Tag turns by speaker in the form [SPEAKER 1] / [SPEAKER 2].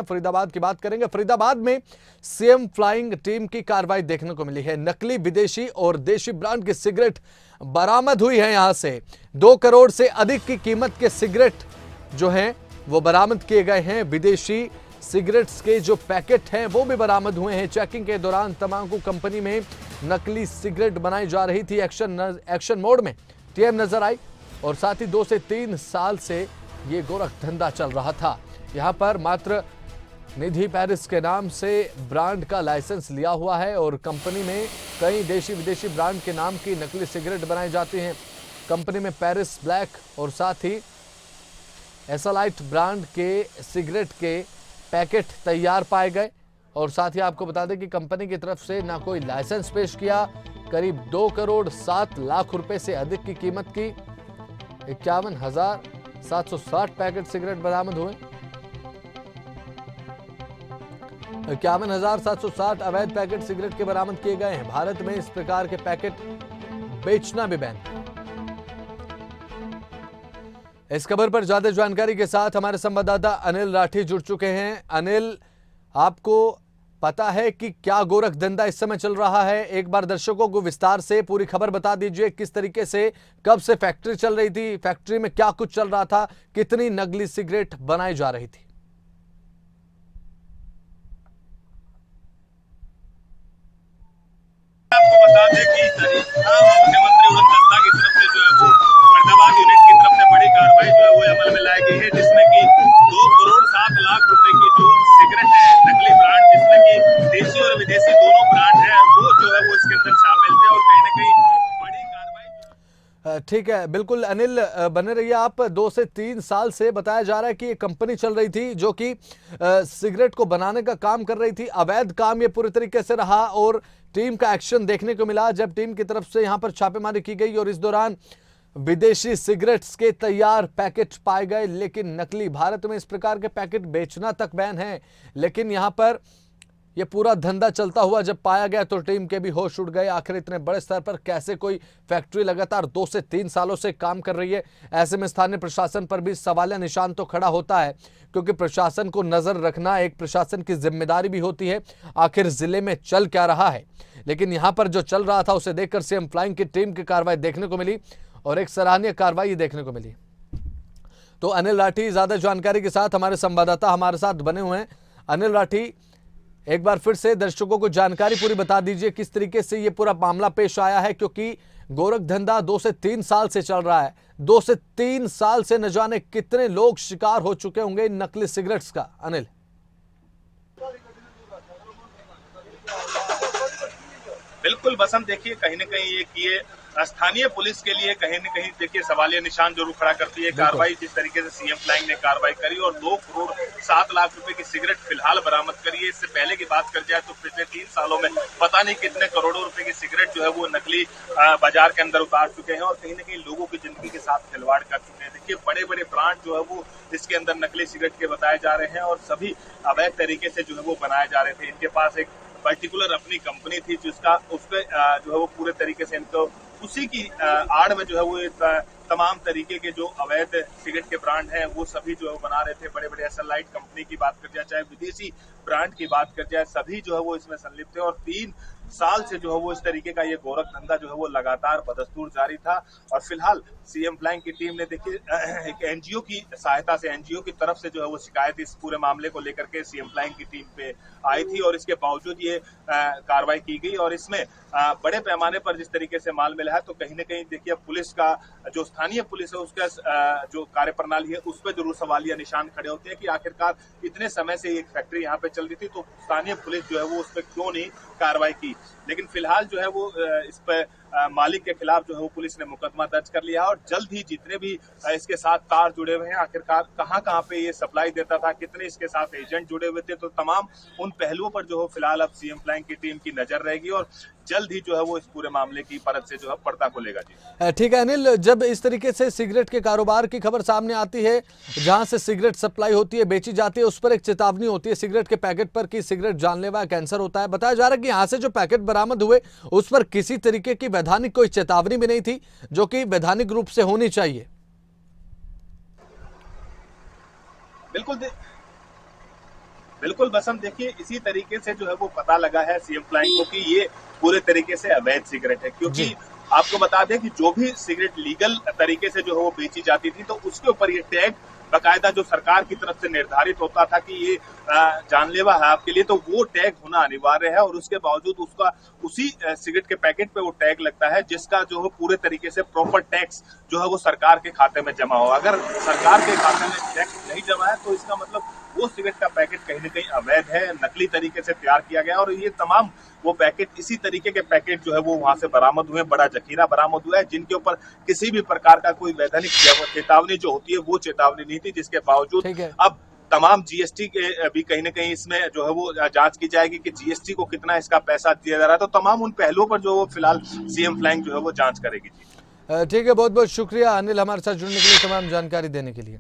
[SPEAKER 1] फरीदाबाद की बात करेंगे। फरीदाबाद में सीएम फ्लाइंग टीम की कार्रवाई देखने को मिली है। नकली, विदेशी और देशी ब्रांड की सिगरेट बरामद हुई है। यहां से 2 करोड़ से अधिक की कीमत के सिगरेट जो हैं वो बरामद किए गए हैं। विदेशी सिगरेट्स के जो पैकेट हैं वो भी बरामद हुए हैं। चेकिंग के दौरान तंबाकू कंपनी में नकली सिगरेट बनाई जा रही थी। एक्शन मोड में टीएम नजर आई और साथ ही 2 से 3 साल से ये गोरख धंधा चल रहा था। यहां पर मात्र निधि पेरिस के नाम से ब्रांड का लाइसेंस लिया हुआ है और कंपनी में कई देशी विदेशी ब्रांड के नाम की नकली सिगरेट बनाई जाती हैं। कंपनी में पेरिस ब्लैक और साथ ही एसलाइट ब्रांड के सिगरेट के पैकेट तैयार पाए गए। और साथ ही आपको बता दें कि कंपनी की तरफ से ना कोई लाइसेंस पेश किया। करीब 2 करोड़ 7 लाख रुपए से अधिक की कीमत की 51,760 पैकेट सिगरेट बरामद हुए। 51,760 अवैध पैकेट सिगरेट के बरामद किए गए हैं। भारत में इस प्रकार के पैकेट बेचना भी बैन है। इस खबर पर ज्यादा जानकारी के साथ हमारे संवाददाता अनिल राठी जुड़ चुके हैं। अनिल, आपको पता है कि क्या गोरख धंधा इस समय चल रहा है? एक बार दर्शकों को विस्तार से पूरी खबर बता दीजिए। किस तरीके से, कब से फैक्ट्री चल रही थी, फैक्ट्री में क्या कुछ चल रहा था, कितनी नकली सिगरेट बनाई जा रही थी?
[SPEAKER 2] आपको बता दें कि मुख्यमंत्री उड़न दस्ता की तरफ से जो है वो फरीदाबाद यूनिट की तरफ से बड़ी कार्रवाई जो है वो अमल में लाई गई है, जिसमें कि 2 करोड़ 7 लाख रुपए की जो सिगरेट है नकली ब्रांड, जिसमें कि देशी और विदेशी दोनों ब्रांड है वो जो है वो इसके अंदर शामिल थे और कहीं ना कहीं बड़ी कार्रवाई।
[SPEAKER 1] ठीक है, बिल्कुल अनिल, बने रहिए आप। 2 से 3 साल से बताया जा रहा है कि ये कंपनी चल रही थी जो कि सिगरेट को बनाने का काम कर रही थी। अवैध काम ये पूरी तरीके से रहा और टीम का एक्शन देखने को मिला जब टीम की तरफ से यहां पर छापेमारी की गई और इस दौरान विदेशी सिगरेट्स के तैयार पैकेट पाए गए, लेकिन नकली। भारत में इस प्रकार के पैकेट बेचना तक बैन है, लेकिन यहां पर यह पूरा धंधा चलता हुआ जब पाया गया तो टीम के भी होश उड़ गए। आखिर इतने बड़े स्तर पर कैसे कोई फैक्ट्री लगातार 2 से 3 सालों से काम कर रही है? ऐसे में स्थानीय प्रशासन पर भी सवालिया निशान तो खड़ा होता है, क्योंकि प्रशासन को नजर रखना एक प्रशासन की जिम्मेदारी भी होती है। आखिर जिले में चल क्या रहा है? लेकिन यहां पर जो चल रहा था उसे देखकर सीएम फ्लाइंग की टीम की कार्रवाई देखने को मिली और एक सराहनीय कार्रवाई देखने को मिली। तो अनिल राठी ज्यादा जानकारी के साथ हमारे संवाददाता हमारे साथ बने हुए हैं। अनिल राठी, एक बार फिर से दर्शकों को जानकारी पूरी बता दीजिए, किस तरीके से ये पूरा मामला पेश आया है? क्योंकि गोरख धंधा 2 से 3 साल से चल रहा है। 2 से 3 साल से न जाने कितने लोग शिकार हो चुके होंगे इन नकली सिगरेट्स का। अनिल,
[SPEAKER 2] बिल्कुल बसंत, देखिए कहीं ना कहीं ये स्थानीय पुलिस के लिए कहीं न कहीं देखिए सवालिया निशान जरूर खड़ा करती है कार्रवाई। जिस तरीके से सीएम फ्लाइंग ने कार्रवाई करी और 2 करोड़ 7 लाख रुपए की सिगरेट फिलहाल बरामद करी है। इससे पहले की बात कर जाए तो पिछले 3 सालों में पता नहीं कितने करोड़ों रुपए की सिगरेट जो है वो नकली बाजार के अंदर उतार चुके हैं और कहीं ना कहीं लोगों की जिंदगी के साथ खिलवाड़ कर चुके हैं। देखिए बड़े बड़े ब्रांड जो है वो इसके अंदर नकली सिगरेट के बताए जा रहे हैं और सभी अवैध तरीके से जो है वो बनाए जा रहे थे। इनके पास एक पर्टिकुलर अपनी कंपनी थी जिसका उसपे जो है वो पूरे तरीके से इनको उसी की आड़ में जो है वो तमाम तरीके के जो अवैध सिगरेट के ब्रांड हैं वो सभी जो है वो बना रहे थे। बड़े बड़े एसलाइट कंपनी की बात कर जाए, चाहे विदेशी ब्रांड की बात कर जाए, सभी जो है वो इसमें संलिप्त थे और 3 साल से जो है वो इस तरीके का ये गोरख धंधा जो है वो लगातार बदस्तूर जारी था। और फिलहाल सीएम फ्लाइंग की टीम ने देखिए एक एनजीओ की सहायता से, एनजीओ की तरफ से जो है वो शिकायत इस पूरे मामले को लेकर के सीएम फ्लाइंग की टीम पे आई थी और इसके बावजूद ये कार्रवाई की गई और इसमें बड़े पैमाने पर जिस तरीके से माल मिला है तो कहीं ना कहीं देखिए पुलिस का जो स्थानीय पुलिस है उसका जो कार्यप्रणाली है उस पर जरूर सवालिया निशान खड़े होते हैं कि आखिरकार इतने समय से एक फैक्ट्री यहाँ पे चल रही थी तो स्थानीय पुलिस जो है वो उस पर क्यों नहीं कार्रवाई की। लेकिन फिलहाल जो है वो इस पर मालिक के खिलाफ जो है वो पुलिस ने मुकदमा दर्ज कर लिया और जल्द ही जितने भी इसके साथ तार जुड़े हुए हैं, आखिरकार कहां पे ये सप्लाई देता था, कितने इसके साथ एजेंट जुड़े हुए थे, तो तमाम उन पहलुओं पर जो है फिलहाल अब सीएम फ्लाइंग की टीम की नजर रहेगी और जल्द ही जो है वो इस पूरे मामले की परत से जो है पर्दा खुलेगा। जी
[SPEAKER 1] ठीक है अनिल, जब इस तरीके से सिगरेट के कारोबार की खबर सामने आती है, जहां से सिगरेट सप्लाई होती है, बेची जाती है, उस पर एक चेतावनी होती है सिगरेट के पैकेट पर कि सिगरेट जानलेवा कैंसर होता है। बताया जा रहा है कि यहां से जो पैकेट बरामद हुए उस पर किसी तरीके की वैधानिक कोई चेतावनी भी नहीं थी, जो कि वैधानिक रूप से होनी चाहिए।
[SPEAKER 2] बिल्कुल बिल्कुल बसंत, देखिए इसी तरीके से जो है वो पता लगा है सीएम फ्लाइंग को कि ये पूरे तरीके से अवैध सिगरेट है, क्योंकि
[SPEAKER 1] जी।
[SPEAKER 2] आपको बता दें कि जो भी सिगरेट लीगल तरीके से जो है वो बेची जाती थी तो उसके ऊपर ये टैग बकायदा जो सरकार की तरफ से निर्धारित होता था कि ये जानलेवा है आपके लिए, तो वो टैग होना अनिवार्य है और उसके बावजूद उसका उसी सिगरेट के पैकेट पे वो टैग लगता है जिसका जो है पूरे तरीके से प्रॉपर टैक्स जो है वो सरकार के खाते में जमा हो। अगर सरकार के खाते में टैक्स नहीं जमा है तो इसका मतलब वो सिगरेट का पैकेट कहीं न कहीं अवैध है, नकली तरीके से तैयार किया गया और ये तमाम वो पैकेट, इसी तरीके के पैकेट जो है वो वहां से बरामद हुए, बड़ा जखीरा बरामद हुआ है जिनके ऊपर किसी भी प्रकार का कोई वैधानिक चेतावनी जो होती है वो चेतावनी नहीं थी, जिसके बावजूद
[SPEAKER 1] ठीक है।
[SPEAKER 2] अब तमाम जीएसटी के भी कहीं न कहीं इसमें जो है वो जांच की जाएगी कि जीएसटी को कितना इसका पैसा दिया जा रहा है, तो तमाम उन पहलुओं पर जो फिलहाल सीएम फ्लाइंग जो है वो जांच करेगी।
[SPEAKER 1] ठीक है, बहुत बहुत शुक्रिया अनिल हमारे साथ जुड़ने के लिए, तमाम जानकारी देने के लिए।